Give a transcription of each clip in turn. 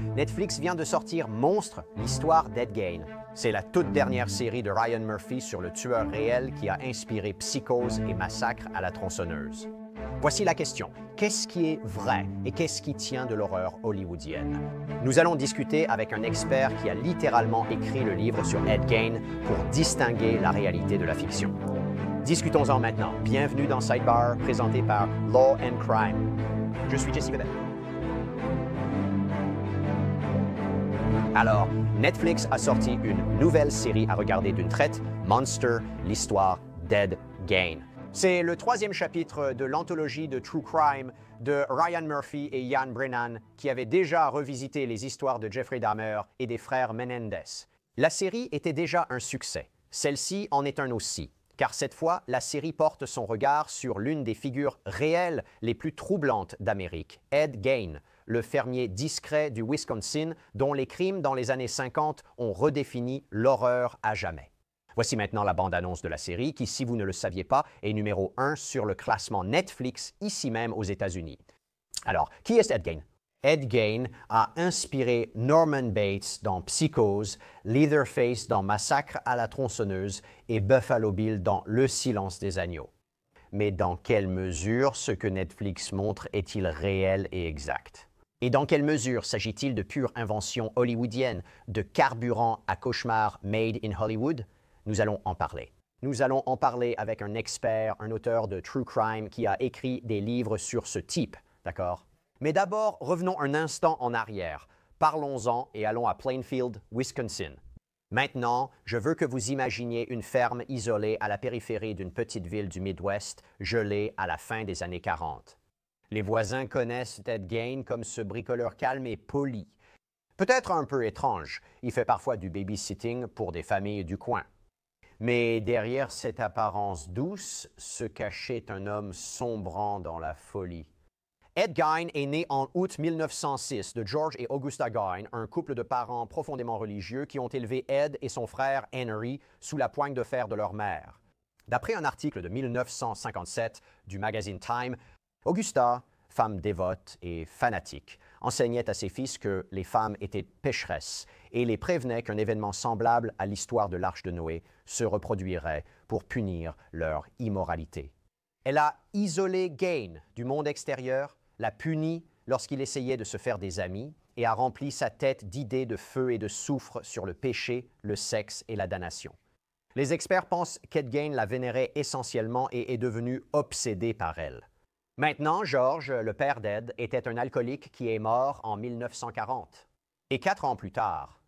Netflix vient de sortir Monstre, l'histoire d'Ed Gein. C'est la toute dernière série de Ryan Murphy sur le tueur réel qui a inspiré Psychose et Massacre à la tronçonneuse. Voici la question. Qu'est-ce qui est vrai et qu'est-ce qui tient de l'horreur hollywoodienne? Nous allons discuter avec un expert qui a littéralement écrit le livre sur Ed Gein pour distinguer la réalité de la fiction. Discutons-en maintenant. Bienvenue dans Sidebar, présenté par Law and Crime. Je suis Jesse Bebet. Alors, Netflix a sorti une nouvelle série à regarder d'une traite, Monster, l'histoire d'Ed Gein. C'est le troisième chapitre de l'anthologie de True Crime de Ryan Murphy et Ian Brennan, qui avaient déjà revisité les histoires de Jeffrey Dahmer et des frères Menendez. La série était déjà un succès. Celle-ci en est un aussi, car cette fois, la série porte son regard sur l'une des figures réelles les plus troublantes d'Amérique, Ed Gein, le fermier discret du Wisconsin dont les crimes dans les années 50 ont redéfini l'horreur à jamais. Voici maintenant la bande-annonce de la série qui, si vous ne le saviez pas, est numéro 1 sur le classement Netflix ici même aux États-Unis. Alors, qui est Ed Gein? Ed Gein a inspiré Norman Bates dans Psychose, Leatherface dans Massacre à la tronçonneuse et Buffalo Bill dans Le silence des agneaux. Mais dans quelle mesure ce que Netflix montre est-il réel et exact? Et dans quelle mesure s'agit-il de pure invention hollywoodienne, de carburant à cauchemar made in Hollywood? Nous allons en parler. Nous allons en parler avec un expert, un auteur de True Crime qui a écrit des livres sur ce type, d'accord? Mais d'abord, revenons un instant en arrière. Parlons-en et allons à Plainfield, Wisconsin. Maintenant, je veux que vous imaginiez une ferme isolée à la périphérie d'une petite ville du Midwest, gelée à la fin des années 40. Les voisins connaissent Ed Gein comme ce bricoleur calme et poli. Peut-être un peu étrange, il fait parfois du babysitting pour des familles du coin. Mais derrière cette apparence douce se cachait un homme sombrant dans la folie. Ed Gein est né en août 1906 de George et Augusta Gein, un couple de parents profondément religieux qui ont élevé Ed et son frère Henry sous la poigne de fer de leur mère. D'après un article de 1957 du magazine Time, Augusta, femme dévote et fanatique, enseignait à ses fils que les femmes étaient pécheresses et les prévenait qu'un événement semblable à l'histoire de l'Arche de Noé se reproduirait pour punir leur immoralité. Elle a isolé Gein du monde extérieur, l'a puni lorsqu'il essayait de se faire des amis et a rempli sa tête d'idées de feu et de soufre sur le péché, le sexe et la damnation. Les experts pensent qu'Ed Gein la vénérait essentiellement et est devenu obsédé par elle. Maintenant, George, le père d'Ed, était un alcoolique qui est mort en 1940. Et 4 ans plus tard,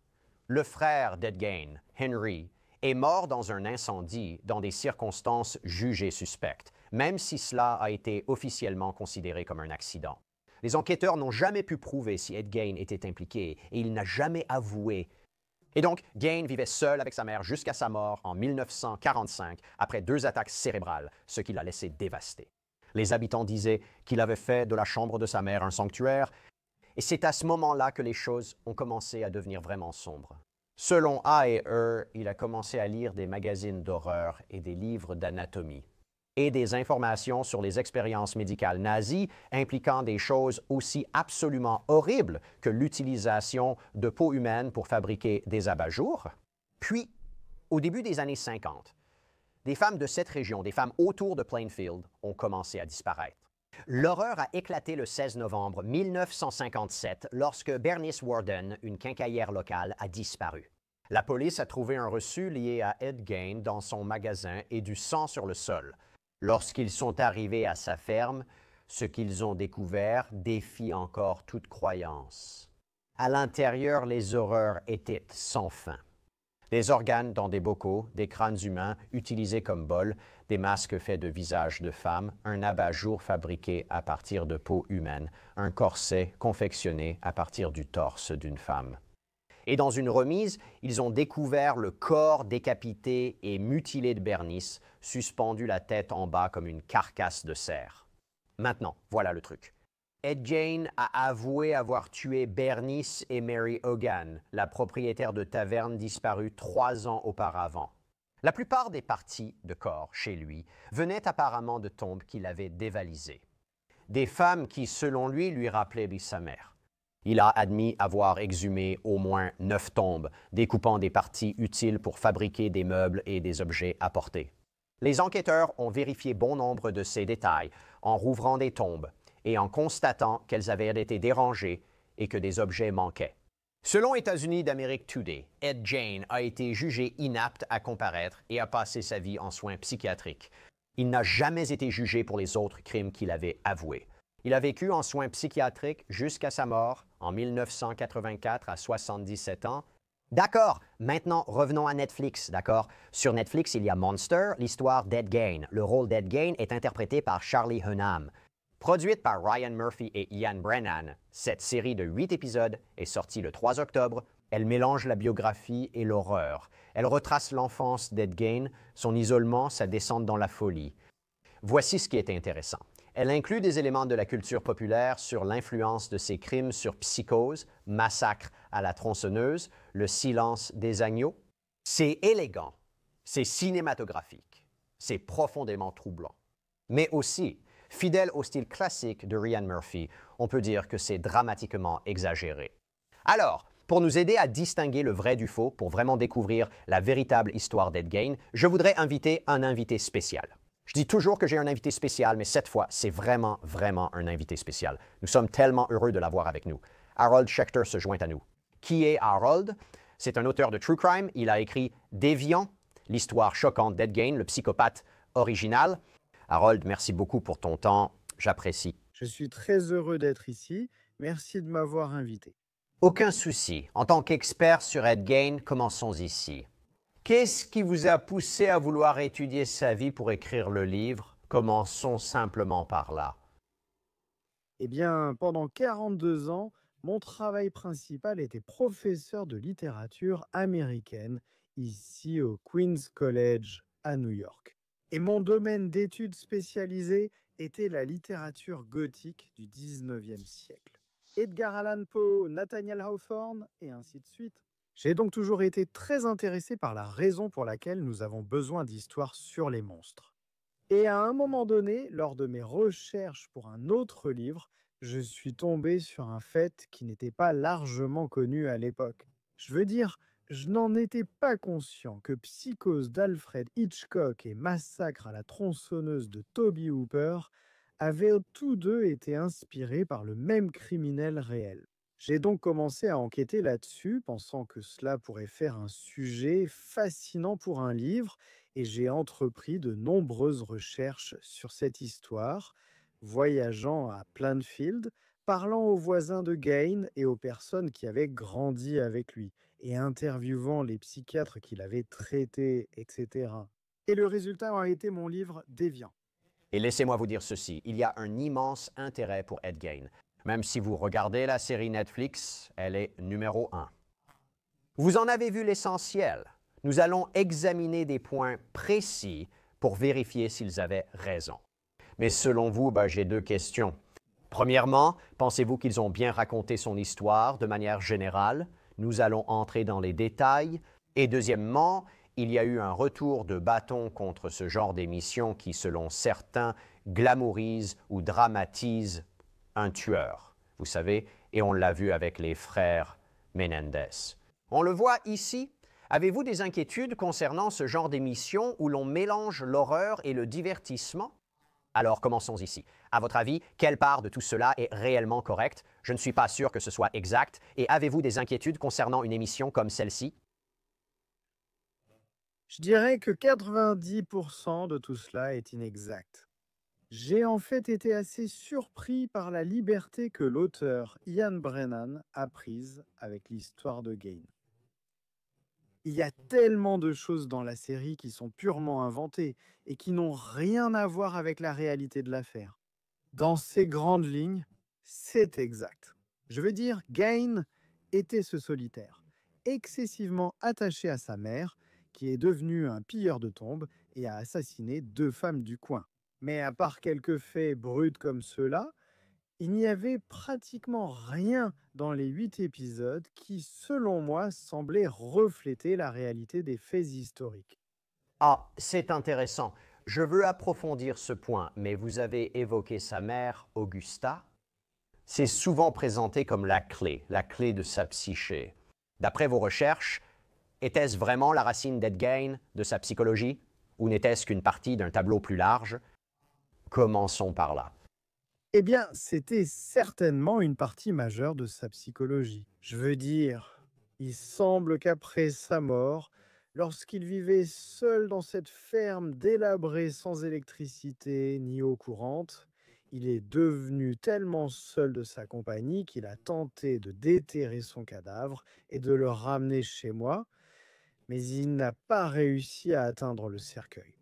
le frère d'Ed Gein, Henry, est mort dans un incendie dans des circonstances jugées suspectes, même si cela a été officiellement considéré comme un accident. Les enquêteurs n'ont jamais pu prouver si Ed Gein était impliqué et il n'a jamais avoué. Et donc, Gein vivait seul avec sa mère jusqu'à sa mort en 1945 après 2 attaques cérébrales, ce qui l'a laissé dévasté. Les habitants disaient qu'il avait fait de la chambre de sa mère un sanctuaire, et c'est à ce moment-là que les choses ont commencé à devenir vraiment sombres. Selon A et E, il a commencé à lire des magazines d'horreur et des livres d'anatomie, et des informations sur les expériences médicales nazies impliquant des choses aussi absolument horribles que l'utilisation de peau humaine pour fabriquer des abat-jours. Puis, au début des années 50, des femmes de cette région, des femmes autour de Plainfield, ont commencé à disparaître. L'horreur a éclaté le 16 novembre 1957 lorsque Bernice Warden, une quincaillière locale, a disparu. La police a trouvé un reçu lié à Ed Gein dans son magasin et du sang sur le sol. Lorsqu'ils sont arrivés à sa ferme, ce qu'ils ont découvert défie encore toute croyance. À l'intérieur, les horreurs étaient sans fin. Des organes dans des bocaux, des crânes humains utilisés comme bols, des masques faits de visages de femmes, un abat-jour fabriqué à partir de peau humaine, un corset confectionné à partir du torse d'une femme. Et dans une remise, ils ont découvert le corps décapité et mutilé de Bernice, suspendu la tête en bas comme une carcasse de cerf. Maintenant, voilà le truc. Ed Gein a avoué avoir tué Bernice et Mary Hogan, la propriétaire de taverne disparue 3 ans auparavant. La plupart des parties de corps chez lui venaient apparemment de tombes qu'il avait dévalisées. Des femmes qui, selon lui rappelaient sa mère. Il a admis avoir exhumé au moins 9 tombes, découpant des parties utiles pour fabriquer des meubles et des objets à porter. Les enquêteurs ont vérifié bon nombre de ces détails en rouvrant des tombes et en constatant qu'elles avaient été dérangées et que des objets manquaient. Selon États-Unis d'Amérique Today, Ed Gein a été jugé inapte à comparaître et a passé sa vie en soins psychiatriques. Il n'a jamais été jugé pour les autres crimes qu'il avait avoués. Il a vécu en soins psychiatriques jusqu'à sa mort en 1984 à 77 ans. D'accord, maintenant revenons à Netflix, d'accord? Sur Netflix, il y a Monster, l'histoire d'Ed Gein. Le rôle d'Ed Gein est interprété par Charlie Hunnam. Produite par Ryan Murphy et Ian Brennan, cette série de 8 épisodes est sortie le 3 octobre. Elle mélange la biographie et l'horreur. Elle retrace l'enfance d'Ed Gein, son isolement, sa descente dans la folie. Voici ce qui est intéressant. Elle inclut des éléments de la culture populaire sur l'influence de ses crimes sur Psychose, Massacre à la tronçonneuse, Le silence des agneaux. C'est élégant, c'est cinématographique, c'est profondément troublant. Mais aussi, fidèle au style classique de Ryan Murphy, on peut dire que c'est dramatiquement exagéré. Alors, pour nous aider à distinguer le vrai du faux, pour vraiment découvrir la véritable histoire d'Ed Gein, je voudrais inviter un invité spécial. Je dis toujours que j'ai un invité spécial, mais cette fois, c'est vraiment un invité spécial. Nous sommes tellement heureux de l'avoir avec nous. Harold Schechter se joint à nous. Qui est Harold? C'est un auteur de True Crime. Il a écrit Déviant, l'histoire choquante d'Ed Gein, le psychopathe original. Harold, merci beaucoup pour ton temps. J'apprécie. Je suis très heureux d'être ici. Merci de m'avoir invité. Aucun souci. En tant qu'expert sur Ed Gein, commençons ici. Qu'est-ce qui vous a poussé à vouloir étudier sa vie pour écrire le livre? Commençons simplement par là. Eh bien, pendant 42 ans, mon travail principal était professeur de littérature américaine ici au Queens College à New York. Et mon domaine d'études spécialisé était la littérature gothique du 19e siècle. Edgar Allan Poe, Nathaniel Hawthorne et ainsi de suite. J'ai donc toujours été très intéressé par la raison pour laquelle nous avons besoin d'histoires sur les monstres. Et à un moment donné, lors de mes recherches pour un autre livre, je suis tombé sur un fait qui n'était pas largement connu à l'époque. Je veux dire, je n'en étais pas conscient que Psychose d'Alfred Hitchcock et Massacre à la tronçonneuse de Toby Hooper avaient tous deux été inspirés par le même criminel réel. J'ai donc commencé à enquêter là-dessus, pensant que cela pourrait faire un sujet fascinant pour un livre, et j'ai entrepris de nombreuses recherches sur cette histoire, voyageant à Plainfield, parlant aux voisins de Gein et aux personnes qui avaient grandi avec lui, et interviewant les psychiatres qu'il avait traités, etc. Et le résultat a été mon livre Déviant. Et laissez-moi vous dire ceci, il y a un immense intérêt pour Ed Gein. Même si vous regardez la série Netflix, elle est numéro 1. Vous en avez vu l'essentiel. Nous allons examiner des points précis pour vérifier s'ils avaient raison. Mais selon vous, j'ai 2 questions. Premièrement, pensez-vous qu'ils ont bien raconté son histoire de manière générale? Nous allons entrer dans les détails. Et deuxièmement, il y a eu un retour de bâton contre ce genre d'émission qui, selon certains, glamourise ou dramatise un tueur, vous savez, et on l'a vu avec les frères Menendez. On le voit ici. Avez-vous des inquiétudes concernant ce genre d'émission où l'on mélange l'horreur et le divertissement? Alors, commençons ici. À votre avis, quelle part de tout cela est réellement correcte? Je ne suis pas sûr que ce soit exact. Et avez-vous des inquiétudes concernant une émission comme celle-ci? Je dirais que 90% de tout cela est inexact. J'ai en fait été assez surpris par la liberté que l'auteur Ian Brennan a prise avec l'histoire de Gein. Il y a tellement de choses dans la série qui sont purement inventées et qui n'ont rien à voir avec la réalité de l'affaire. Dans ces grandes lignes, c'est exact. Je veux dire, Gein était ce solitaire, excessivement attaché à sa mère, qui est devenu un pilleur de tombes et a assassiné 2 femmes du coin. Mais à part quelques faits bruts comme ceux-là, il n'y avait pratiquement rien dans les 8 épisodes qui, selon moi, semblaient refléter la réalité des faits historiques. Ah, c'est intéressant. Je veux approfondir ce point, mais vous avez évoqué sa mère, Augusta. C'est souvent présenté comme la clé de sa psyché. D'après vos recherches, était-ce vraiment la racine d'Ed Gein, de sa psychologie, ou n'était-ce qu'une partie d'un tableau plus large? Commençons par là. Eh bien, c'était certainement une partie majeure de sa psychologie. Je veux dire, il semble qu'après sa mort, lorsqu'il vivait seul dans cette ferme délabrée sans électricité ni eau courante, il est devenu tellement seul de sa compagnie qu'il a tenté de déterrer son cadavre et de le ramener chez moi, mais il n'a pas réussi à atteindre le cercueil.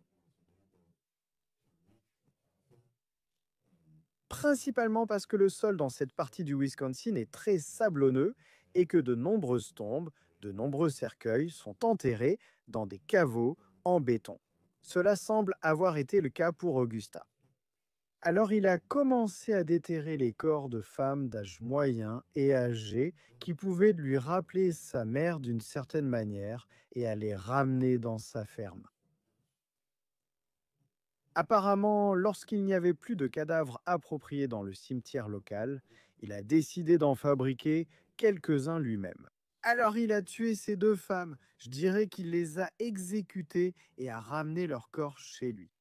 Principalement parce que le sol dans cette partie du Wisconsin est très sablonneux et que de nombreuses tombes, de nombreux cercueils sont enterrés dans des caveaux en béton. Cela semble avoir été le cas pour Augusta. Alors il a commencé à déterrer les corps de femmes d'âge moyen et âgé qui pouvaient lui rappeler sa mère d'une certaine manière et à les ramener dans sa ferme. Apparemment, lorsqu'il n'y avait plus de cadavres appropriés dans le cimetière local, il a décidé d'en fabriquer quelques-uns lui-même. Alors il a tué ces deux femmes. Je dirais qu'il les a exécutées et a ramené leur corps chez lui.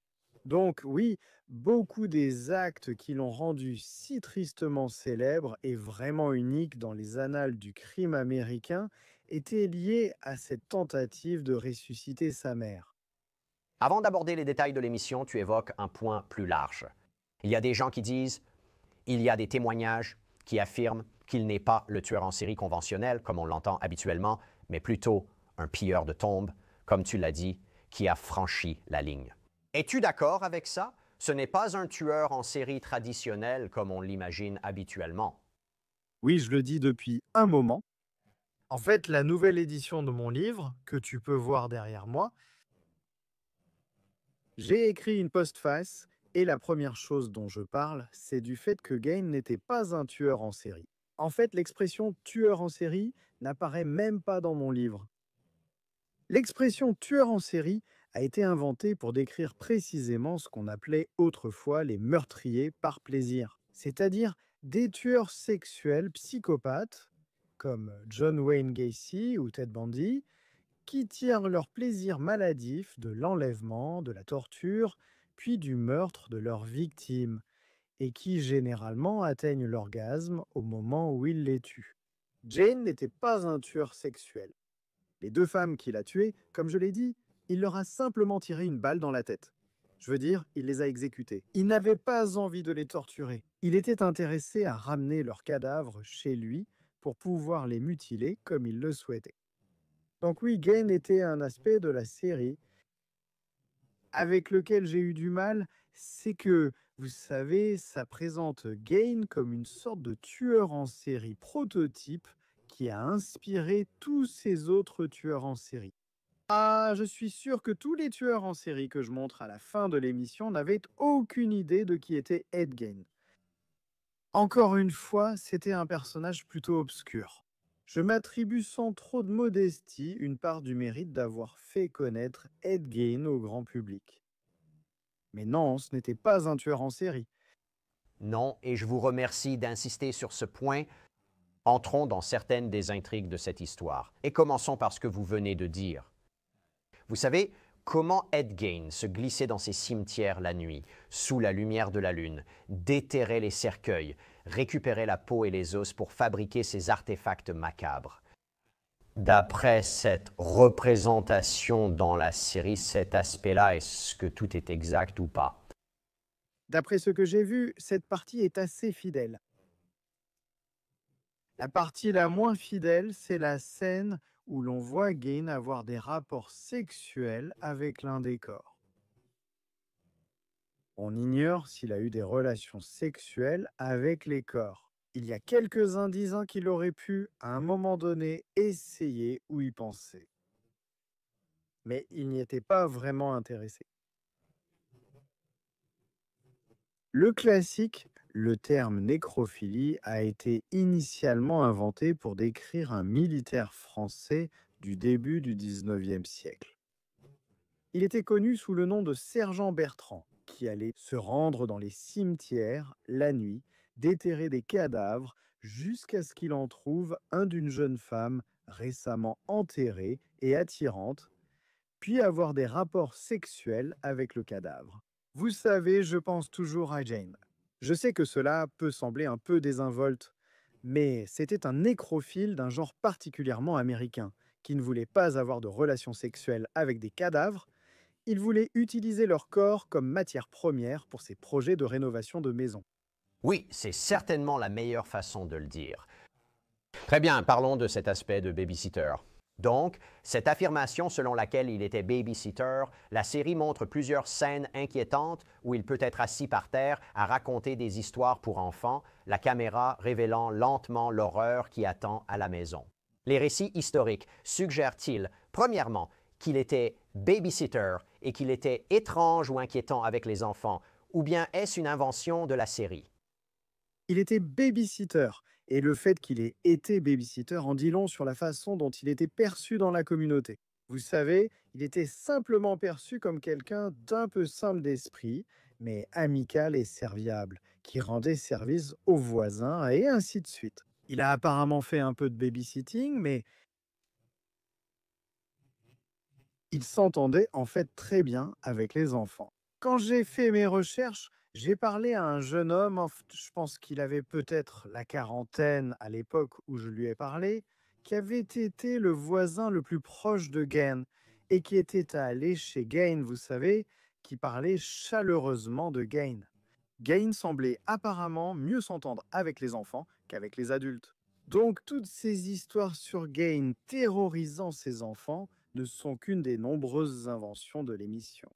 Donc oui, beaucoup des actes qui l'ont rendu si tristement célèbre et vraiment unique dans les annales du crime américain étaient liés à cette tentative de ressusciter sa mère. Avant d'aborder les détails de l'émission, tu évoques un point plus large. Il y a des gens qui disent, il y a des témoignages qui affirment qu'il n'est pas le tueur en série conventionnel, comme on l'entend habituellement, mais plutôt un pilleur de tombes, comme tu l'as dit, qui a franchi la ligne. Es-tu d'accord avec ça? Ce n'est pas un tueur en série traditionnel comme on l'imagine habituellement. Oui, je le dis depuis un moment. En fait, la nouvelle édition de mon livre, que tu peux voir derrière moi, j'ai écrit une postface et la première chose dont je parle, c'est du fait que Gain n'était pas un tueur en série. En fait, l'expression tueur en série n'apparaît même pas dans mon livre. L'expression tueur en série a été inventée pour décrire précisément ce qu'on appelait autrefois les meurtriers par plaisir, c'est-à-dire des tueurs sexuels psychopathes comme John Wayne Gacy ou Ted Bundy, qui tirent leur plaisir maladif de l'enlèvement, de la torture, puis du meurtre de leurs victimes, et qui généralement atteignent l'orgasme au moment où ils les tuent. Jane n'était pas un tueur sexuel. Les deux femmes qu'il a tuées, comme je l'ai dit, il leur a simplement tiré une balle dans la tête. Je veux dire, il les a exécutées. Il n'avait pas envie de les torturer. Il était intéressé à ramener leurs cadavres chez lui pour pouvoir les mutiler comme il le souhaitait. Donc oui, Gain était un aspect de la série avec lequel j'ai eu du mal, c'est que, vous savez, ça présente Gain comme une sorte de tueur en série prototype qui a inspiré tous ces autres tueurs en série. Ah, je suis sûr que tous les tueurs en série que je montre à la fin de l'émission n'avaient aucune idée de qui était Ed Gein. Encore une fois, c'était un personnage plutôt obscur. Je m'attribue sans trop de modestie une part du mérite d'avoir fait connaître Ed Gein au grand public. Mais non, ce n'était pas un tueur en série. Non, et je vous remercie d'insister sur ce point. Entrons dans certaines des intrigues de cette histoire. Et commençons par ce que vous venez de dire. Vous savez, comment Ed Gein se glissait dans ces cimetières la nuit, sous la lumière de la lune, déterrait les cercueils, récupérait la peau et les os pour fabriquer ces artefacts macabres. D'après cette représentation dans la série, cet aspect-là, est-ce que tout est exact ou pas? D'après ce que j'ai vu, cette partie est assez fidèle. La partie la moins fidèle, c'est la scène où l'on voit Gein avoir des rapports sexuels avec l'un des corps. On ignore s'il a eu des relations sexuelles avec les corps. Il y a quelques indices qu'il aurait pu, à un moment donné, essayer ou y penser. Mais il n'y était pas vraiment intéressé. Le classique, le terme nécrophilie, a été initialement inventé pour décrire un militaire français du début du XIXe siècle. Il était connu sous le nom de sergent Bertrand, qui allait se rendre dans les cimetières la nuit, déterrer des cadavres jusqu'à ce qu'il en trouve un d'une jeune femme récemment enterrée et attirante, puis avoir des rapports sexuels avec le cadavre. Vous savez, je pense toujours à Jane. Je sais que cela peut sembler un peu désinvolte, mais c'était un nécrophile d'un genre particulièrement américain, qui ne voulait pas avoir de relations sexuelles avec des cadavres. Il voulait utiliser leur corps comme matière première pour ses projets de rénovation de maisons. Oui, c'est certainement la meilleure façon de le dire. Très bien, parlons de cet aspect de babysitter. Donc, cette affirmation selon laquelle il était babysitter, la série montre plusieurs scènes inquiétantes où il peut être assis par terre à raconter des histoires pour enfants, la caméra révélant lentement l'horreur qui attend à la maison. Les récits historiques suggèrent-ils, premièrement, qu'il était babysitter et qu'il était étrange ou inquiétant avec les enfants, ou bien est-ce une invention de la série? Il était babysitter, et le fait qu'il ait été babysitter en dit long sur la façon dont il était perçu dans la communauté. Vous savez, il était simplement perçu comme quelqu'un d'un peu simple d'esprit, mais amical et serviable, qui rendait service aux voisins, et ainsi de suite. Il a apparemment fait un peu de babysitting, mais il s'entendait en fait très bien avec les enfants. Quand j'ai fait mes recherches, j'ai parlé à un jeune homme, je pense qu'il avait peut-être la quarantaine à l'époque où je lui ai parlé, qui avait été le voisin le plus proche de Gain et qui était allé chez Gain, vous savez, qui parlait chaleureusement de Gain. Gain semblait apparemment mieux s'entendre avec les enfants qu'avec les adultes. Donc toutes ces histoires sur Gain terrorisant ses enfants ne sont qu'une des nombreuses inventions de l'émission.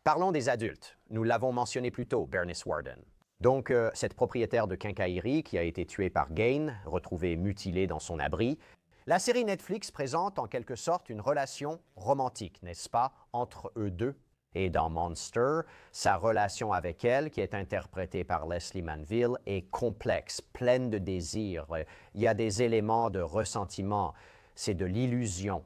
Parlons des adultes. Nous l'avons mentionné plus tôt, Bernice Warden. Donc, cette propriétaire de quincaillerie qui a été tuée par Gain, retrouvée mutilée dans son abri. La série Netflix présente en quelque sorte une relation romantique, n'est-ce pas, entre eux deux. Et dans Monster, sa relation avec elle, qui est interprétée par Leslie Manville, est complexe, pleine de désirs. Il y a des éléments de ressentiment, c'est de l'illusion.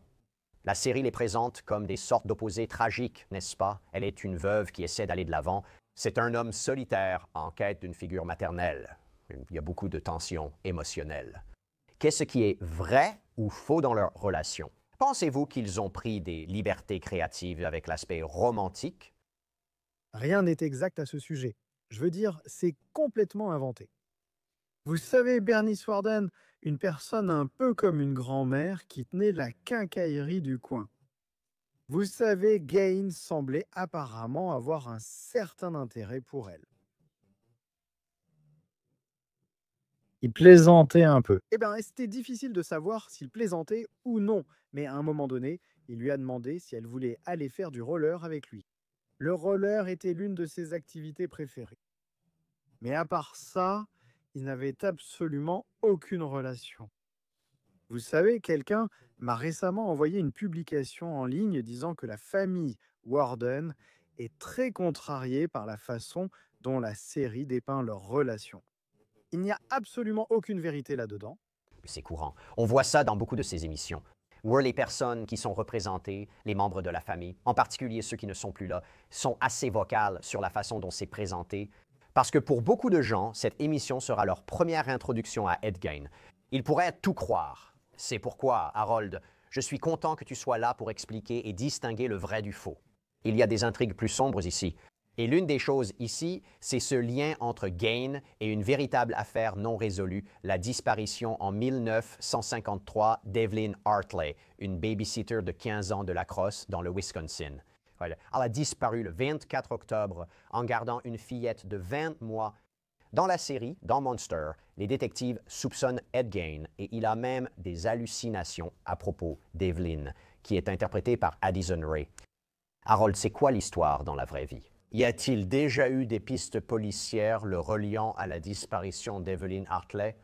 La série les présente comme des sortes d'opposés tragiques, n'est-ce pas? Elle est une veuve qui essaie d'aller de l'avant. C'est un homme solitaire en quête d'une figure maternelle. Il y a beaucoup de tensions émotionnelles. Qu'est-ce qui est vrai ou faux dans leur relation? Pensez-vous qu'ils ont pris des libertés créatives avec l'aspect romantique? Rien n'est exact à ce sujet. Je veux dire, c'est complètement inventé. Vous savez, Bernice Warden, une personne un peu comme une grand-mère qui tenait la quincaillerie du coin. Vous savez, Gaines semblait apparemment avoir un certain intérêt pour elle. Il plaisantait un peu. Eh bien, c'était difficile de savoir s'il plaisantait ou non, mais à un moment donné, il lui a demandé si elle voulait aller faire du roller avec lui. Le roller était l'une de ses activités préférées. Mais à part ça, ils n'avaient absolument aucune relation. Vous savez, quelqu'un m'a récemment envoyé une publication en ligne disant que la famille Warden est très contrariée par la façon dont la série dépeint leur relation. Il n'y a absolument aucune vérité là-dedans. C'est courant. On voit ça dans beaucoup de ces émissions, où les personnes qui sont représentées, les membres de la famille, en particulier ceux qui ne sont plus là, sont assez vocales sur la façon dont c'est présenté, parce que pour beaucoup de gens, cette émission sera leur première introduction à Ed Gein. Ils pourraient tout croire. C'est pourquoi, Harold, je suis content que tu sois là pour expliquer et distinguer le vrai du faux. Il y a des intrigues plus sombres ici. Et l'une des choses ici, c'est ce lien entre Gain et une véritable affaire non résolue, la disparition en 1953 d'Evelyn Hartley, une babysitter de 15 ans de La Crosse dans le Wisconsin. Elle a disparu le 24 octobre en gardant une fillette de 20 mois. Dans la série, dans Monster, les détectives soupçonnent Ed Gein et il a même des hallucinations à propos d'Evelyn, qui est interprétée par Addison Rae. Harold, c'est quoi l'histoire dans la vraie vie? Y a-t-il déjà eu des pistes policières le reliant à la disparition d'Evelyn Hartley?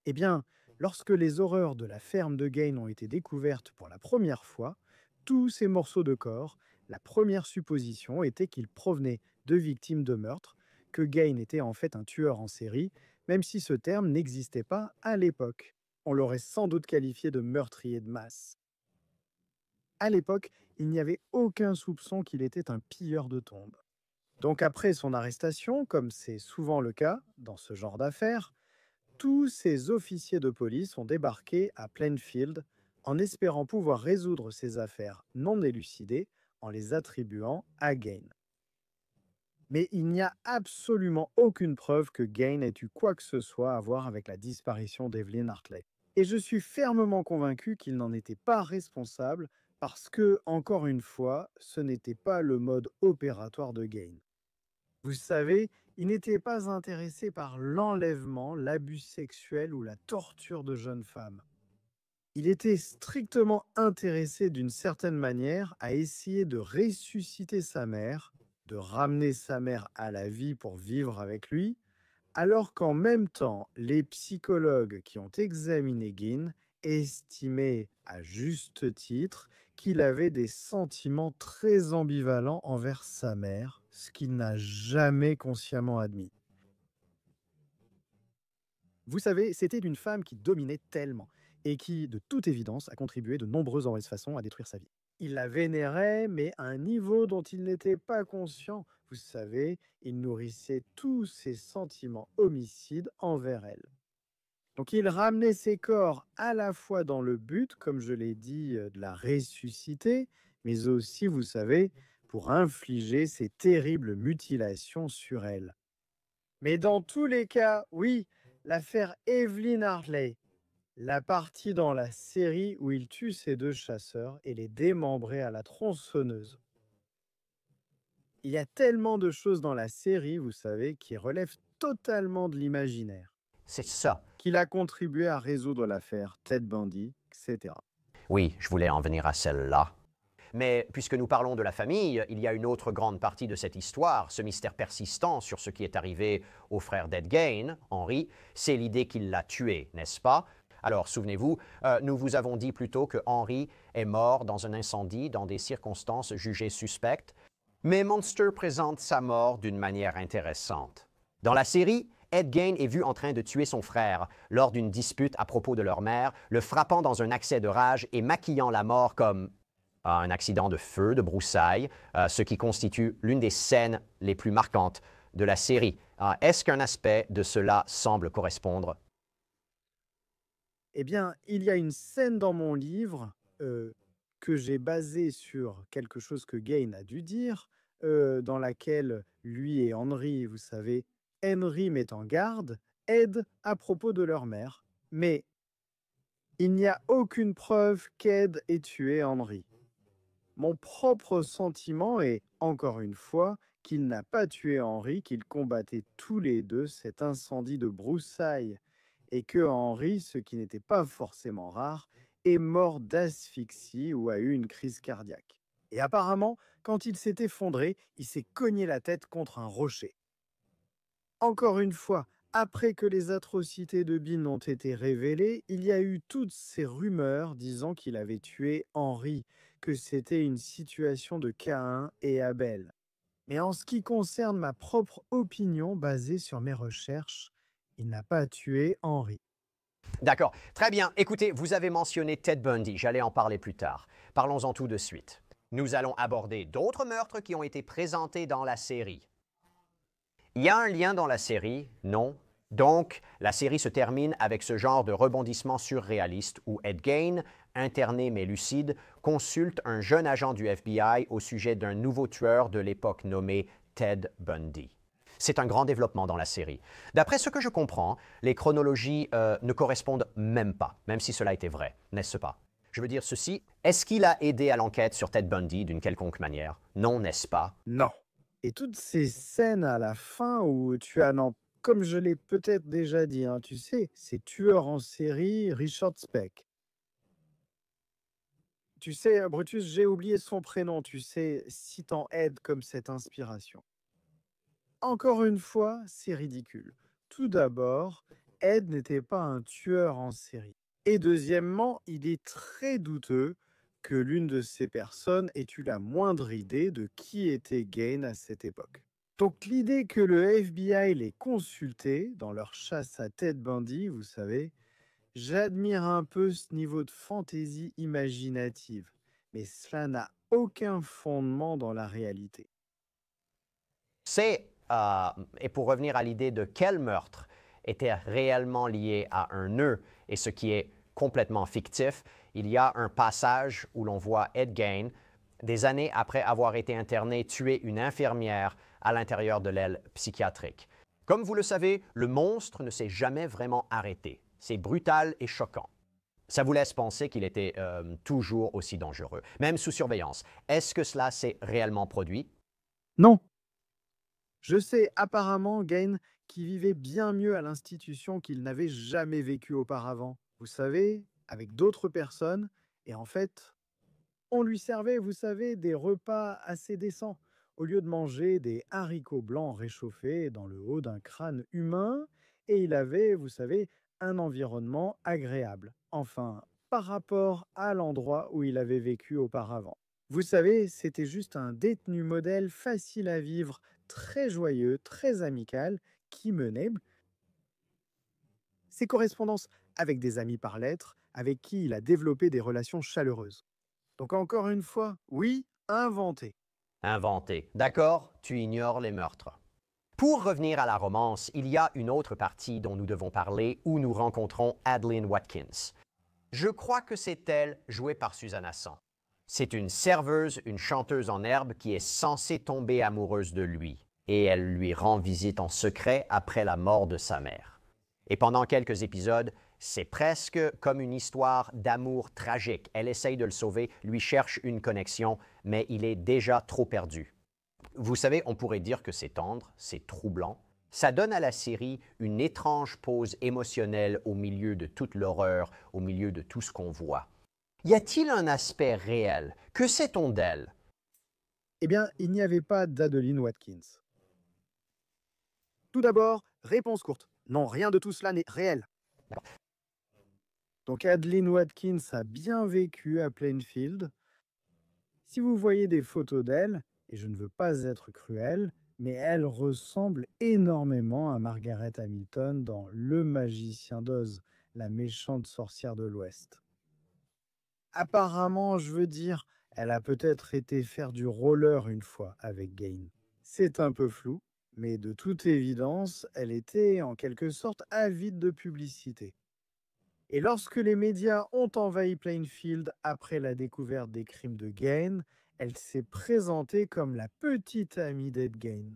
Eh bien, lorsque les horreurs de la ferme de Gain ont été découvertes pour la première fois, tous ces morceaux de corps, la première supposition était qu'ils provenaient de victimes de meurtre, que Gain était en fait un tueur en série, même si ce terme n'existait pas à l'époque. On l'aurait sans doute qualifié de meurtrier de masse. À l'époque, il n'y avait aucun soupçon qu'il était un pilleur de tombes. Donc après son arrestation, comme c'est souvent le cas dans ce genre d'affaires, tous ces officiers de police ont débarqué à Plainfield en espérant pouvoir résoudre ces affaires non élucidées en les attribuant à Gain. Mais il n'y a absolument aucune preuve que Gain ait eu quoi que ce soit à voir avec la disparition d'Evelyn Hartley. Et je suis fermement convaincu qu'il n'en était pas responsable parce que, encore une fois, ce n'était pas le mode opératoire de Gain. Vous savez, il n'était pas intéressé par l'enlèvement, l'abus sexuel ou la torture de jeunes femmes. Il était strictement intéressé d'une certaine manière à essayer de ressusciter sa mère, de ramener sa mère à la vie pour vivre avec lui, alors qu'en même temps, les psychologues qui ont examiné Guin estimaient à juste titre qu'il avait des sentiments très ambivalents envers sa mère, ce qu'il n'a jamais consciemment admis. Vous savez, c'était une femme qui dominait tellement et qui, de toute évidence, a contribué de nombreuses mauvaises façons à détruire sa vie. Il la vénérait, mais à un niveau dont il n'était pas conscient. Vous savez, il nourrissait tous ses sentiments homicides envers elle. Donc il ramenait ses corps à la fois dans le but, comme je l'ai dit, de la ressusciter, mais aussi, vous savez, pour infliger ces terribles mutilations sur elle. Mais dans tous les cas, oui, l'affaire Evelyn Hartley, la partie dans la série où il tue ces deux chasseurs et les démembrait à la tronçonneuse. Il y a tellement de choses dans la série, vous savez, qui relèvent totalement de l'imaginaire, C'est ça. qu'il a contribué à résoudre l'affaire Ted Bundy, etc. Oui, je voulais en venir à celle-là. Mais puisque nous parlons de la famille, il y a une autre grande partie de cette histoire, ce mystère persistant sur ce qui est arrivé au frère d'Ed Gain, Henry, c'est l'idée qu'il l'a tué, n'est-ce pas? Alors, souvenez-vous, nous vous avons dit plus tôt que Henry est mort dans un incendie dans des circonstances jugées suspectes, mais Monster présente sa mort d'une manière intéressante. Dans la série, Ed Gain est vu en train de tuer son frère lors d'une dispute à propos de leur mère, le frappant dans un accès de rage et maquillant la mort comme un accident de feu, de broussailles, ce qui constitue l'une des scènes les plus marquantes de la série. Est-ce qu'un aspect de cela semble correspondre? Eh bien, il y a une scène dans mon livre que j'ai basée sur quelque chose que Gain a dû dire, dans laquelle lui et Henry, vous savez, Henry met en garde Ed à propos de leur mère. Mais il n'y a aucune preuve qu'Ed ait tué Henry. Mon propre sentiment est, encore une fois, qu'il n'a pas tué Henry, qu'ils combattaient tous les deux cet incendie de broussailles et que Henry, ce qui n'était pas forcément rare, est mort d'asphyxie ou a eu une crise cardiaque. Et apparemment, quand il s'est effondré, il s'est cogné la tête contre un rocher. Encore une fois, après que les atrocités de Bean ont été révélées, il y a eu toutes ces rumeurs disant qu'il avait tué Henry, que c'était une situation de Caïn et Abel. Mais en ce qui concerne ma propre opinion basée sur mes recherches, il n'a pas tué Henry. D'accord, très bien. Écoutez, vous avez mentionné Ted Bundy, j'allais en parler plus tard. Parlons-en tout de suite. Nous allons aborder d'autres meurtres qui ont été présentés dans la série. Il y a un lien dans la série? Non. Donc, la série se termine avec ce genre de rebondissement surréaliste où Ed Gain, interné mais lucide, consulte un jeune agent du FBI au sujet d'un nouveau tueur de l'époque nommé Ted Bundy. C'est un grand développement dans la série. D'après ce que je comprends, les chronologies ne correspondent même pas, même si cela était vrai, n'est-ce pas? Je veux dire ceci, est-ce qu'il a aidé à l'enquête sur Ted Bundy d'une quelconque manière? Non, n'est-ce pas? Non. Et toutes ces scènes à la fin où tu as, non, comme je l'ai peut-être déjà dit, hein, tu sais, ces tueurs en série, Richard Speck. Tu sais, Brutus, j'ai oublié son prénom, tu sais, citant Ed comme cette inspiration. Encore une fois, c'est ridicule. Tout d'abord, Ed n'était pas un tueur en série. Et deuxièmement, il est très douteux que l'une de ces personnes ait eu la moindre idée de qui était Gain à cette époque. Donc l'idée que le FBI l'ait consulté dans leur chasse à Ted Bundy, vous savez, j'admire un peu ce niveau de fantaisie imaginative, mais cela n'a aucun fondement dans la réalité. Et pour revenir à l'idée de quel meurtre était réellement lié à un nœud et ce qui est complètement fictif, il y a un passage où l'on voit Ed Gein, des années après avoir été interné, tuer une infirmière à l'intérieur de l'aile psychiatrique. Comme vous le savez, le monstre ne s'est jamais vraiment arrêté. C'est brutal et choquant. Ça vous laisse penser qu'il était toujours aussi dangereux, même sous surveillance. Est-ce que cela s'est réellement produit? Non, je sais apparemment, Gain, qui vivait bien mieux à l'institution qu'il n'avait jamais vécu auparavant. Vous savez, avec d'autres personnes, et en fait, on lui servait, vous savez, des repas assez décents. Au lieu de manger des haricots blancs réchauffés dans le haut d'un crâne humain, et il avait, vous savez, un environnement agréable. Enfin, par rapport à l'endroit où il avait vécu auparavant. Vous savez, c'était juste un détenu modèle facile à vivre, très joyeux, très amical, qui menait ses correspondances avec des amis par lettres, avec qui il a développé des relations chaleureuses. Donc encore une fois, oui, inventé. Inventé. D'accord, tu ignores les meurtres. Pour revenir à la romance, il y a une autre partie dont nous devons parler où nous rencontrons Adeline Watkins. Je crois que c'est elle, jouée par Susanna San. C'est une serveuse, une chanteuse en herbe qui est censée tomber amoureuse de lui, et elle lui rend visite en secret après la mort de sa mère. Et pendant quelques épisodes, c'est presque comme une histoire d'amour tragique. Elle essaye de le sauver, lui cherche une connexion, mais il est déjà trop perdu. Vous savez, on pourrait dire que c'est tendre, c'est troublant. Ça donne à la série une étrange pause émotionnelle au milieu de toute l'horreur, au milieu de tout ce qu'on voit. Y a-t-il un aspect réel? Que sait-on d'elle? Eh bien, il n'y avait pas d'Adeline Watkins. Tout d'abord, réponse courte. Non, rien de tout cela n'est réel. Donc Adeline Watkins a bien vécu à Plainfield. Si vous voyez des photos d'elle, et je ne veux pas être cruel, mais elle ressemble énormément à Margaret Hamilton dans Le Magicien d'Oz, la méchante sorcière de l'Ouest. Apparemment, je veux dire, elle a peut-être été faire du roller une fois avec Gain. C'est un peu flou, mais de toute évidence, elle était en quelque sorte avide de publicité. Et lorsque les médias ont envahi Plainfield après la découverte des crimes de Gain, elle s'est présentée comme la petite amie d'Ed Gain.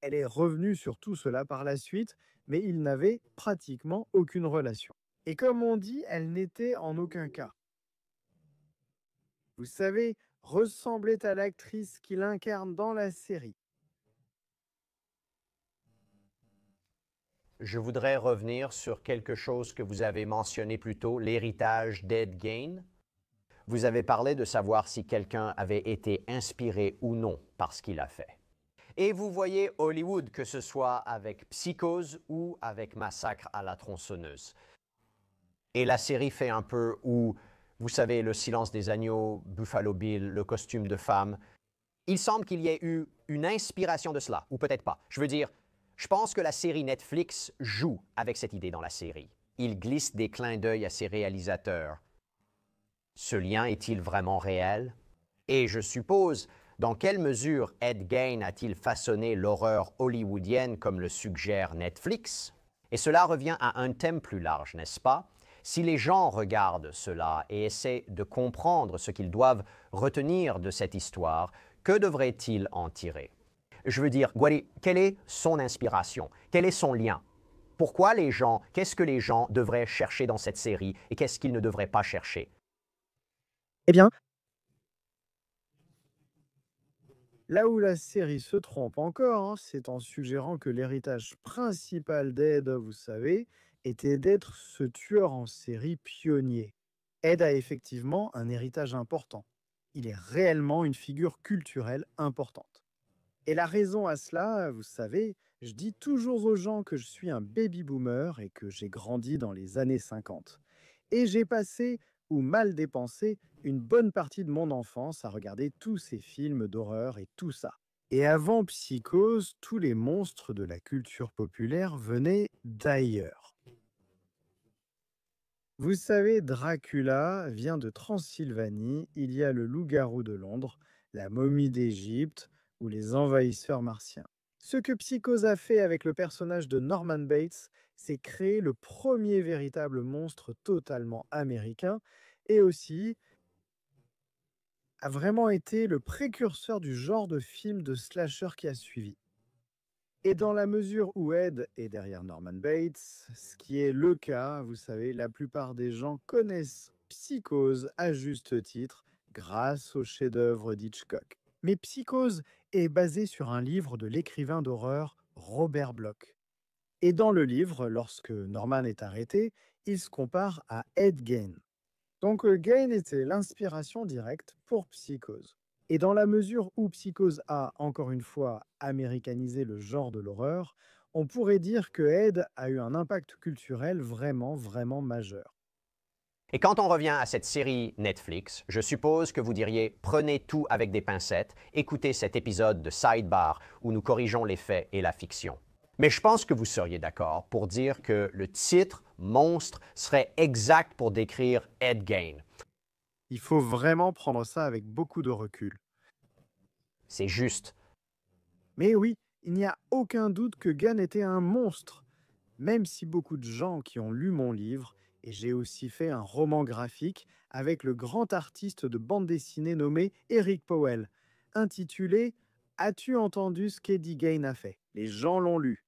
Elle est revenue sur tout cela par la suite, mais ils n'avaient pratiquement aucune relation. Et comme on dit, elle n'était en aucun cas, vous savez, ressemblait à l'actrice qu'il incarne dans la série. Je voudrais revenir sur quelque chose que vous avez mentionné plus tôt, l'héritage d'Ed Gein. Vous avez parlé de savoir si quelqu'un avait été inspiré ou non par ce qu'il a fait. Et vous voyez Hollywood, que ce soit avec Psychose ou avec Massacre à la tronçonneuse. Et la série fait un peu où, vous savez, Le silence des agneaux, Buffalo Bill, le costume de femme. Il semble qu'il y ait eu une inspiration de cela, ou peut-être pas. Je veux dire, je pense que la série Netflix joue avec cette idée dans la série. Il glisse des clins d'œil à ses réalisateurs. Ce lien est-il vraiment réel? Et je suppose, dans quelle mesure Ed Gein a-t-il façonné l'horreur hollywoodienne comme le suggère Netflix? Et cela revient à un thème plus large, n'est-ce pas? Si les gens regardent cela et essaient de comprendre ce qu'ils doivent retenir de cette histoire, que devraient-ils en tirer? Je veux dire, Gwady, quelle est son inspiration? Quel est son lien? Pourquoi les gens, qu'est-ce que les gens devraient chercher dans cette série et qu'est-ce qu'ils ne devraient pas chercher? Eh bien, là où la série se trompe encore, c'est en suggérant que l'héritage principal d'Ed, vous savez, était d'être ce tueur en série pionnier. Ed a effectivement un héritage important. Il est réellement une figure culturelle importante. Et la raison à cela, vous savez, je dis toujours aux gens que je suis un baby boomer et que j'ai grandi dans les années 50. Et j'ai passé, ou mal dépensé, une bonne partie de mon enfance à regarder tous ces films d'horreur et tout ça. Et avant Psychose, tous les monstres de la culture populaire venaient d'ailleurs. Vous savez, Dracula vient de Transylvanie, il y a le loup-garou de Londres, la momie d'Égypte, ou les envahisseurs martiens. Ce que Psychose a fait avec le personnage de Norman Bates, c'est créer le premier véritable monstre totalement américain et aussi a vraiment été le précurseur du genre de film de slasher qui a suivi. Et dans la mesure où Ed est derrière Norman Bates, ce qui est le cas, vous savez, la plupart des gens connaissent Psychose à juste titre grâce au chef-d'œuvre d'Hitchcock. Mais Psychose est basé sur un livre de l'écrivain d'horreur Robert Bloch. Et dans le livre, lorsque Norman est arrêté, il se compare à Ed Gein. Donc Gein était l'inspiration directe pour Psychose. Et dans la mesure où Psychose a, encore une fois, américanisé le genre de l'horreur, on pourrait dire que Ed a eu un impact culturel vraiment, vraiment majeur. Et quand on revient à cette série Netflix, je suppose que vous diriez « Prenez tout avec des pincettes, écoutez cet épisode de Sidebar où nous corrigeons les faits et la fiction ». Mais je pense que vous seriez d'accord pour dire que le titre « Monstre » serait exact pour décrire Ed Gein. Il faut vraiment prendre ça avec beaucoup de recul. C'est juste. Mais oui, il n'y a aucun doute que Gein était un monstre. Même si beaucoup de gens qui ont lu mon livre, et j'ai aussi fait un roman graphique avec le grand artiste de bande dessinée nommé Eric Powell, intitulé « As-tu entendu ce qu'Eddie Gein a fait ?» Les gens l'ont lu.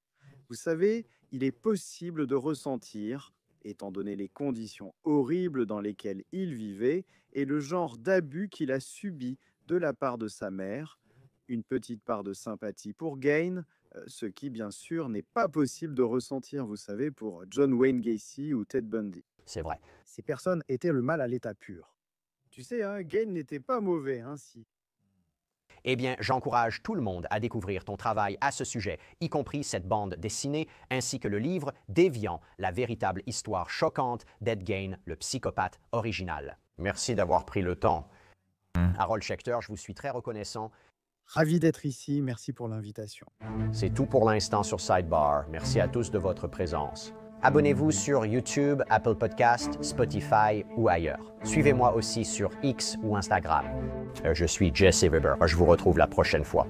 Vous savez, il est possible de ressentir, étant donné les conditions horribles dans lesquelles il vivait et le genre d'abus qu'il a subi de la part de sa mère, une petite part de sympathie pour Gein, ce qui, bien sûr, n'est pas possible de ressentir, vous savez, pour John Wayne Gacy ou Ted Bundy. C'est vrai. Ces personnes étaient le mal à l'état pur. Tu sais, hein, Gein n'était pas mauvais, ainsi. Eh bien, j'encourage tout le monde à découvrir ton travail à ce sujet, y compris cette bande dessinée, ainsi que le livre Déviant, la véritable histoire choquante d'Ed Gein, le psychopathe original. Merci d'avoir pris le temps. Harold Schechter, je vous suis très reconnaissant. Ravi d'être ici, merci pour l'invitation. C'est tout pour l'instant sur Sidebar. Merci à tous de votre présence. Abonnez-vous sur YouTube, Apple Podcasts, Spotify ou ailleurs. Suivez-moi aussi sur X ou Instagram. Je suis Jesse Weber. Je vous retrouve la prochaine fois.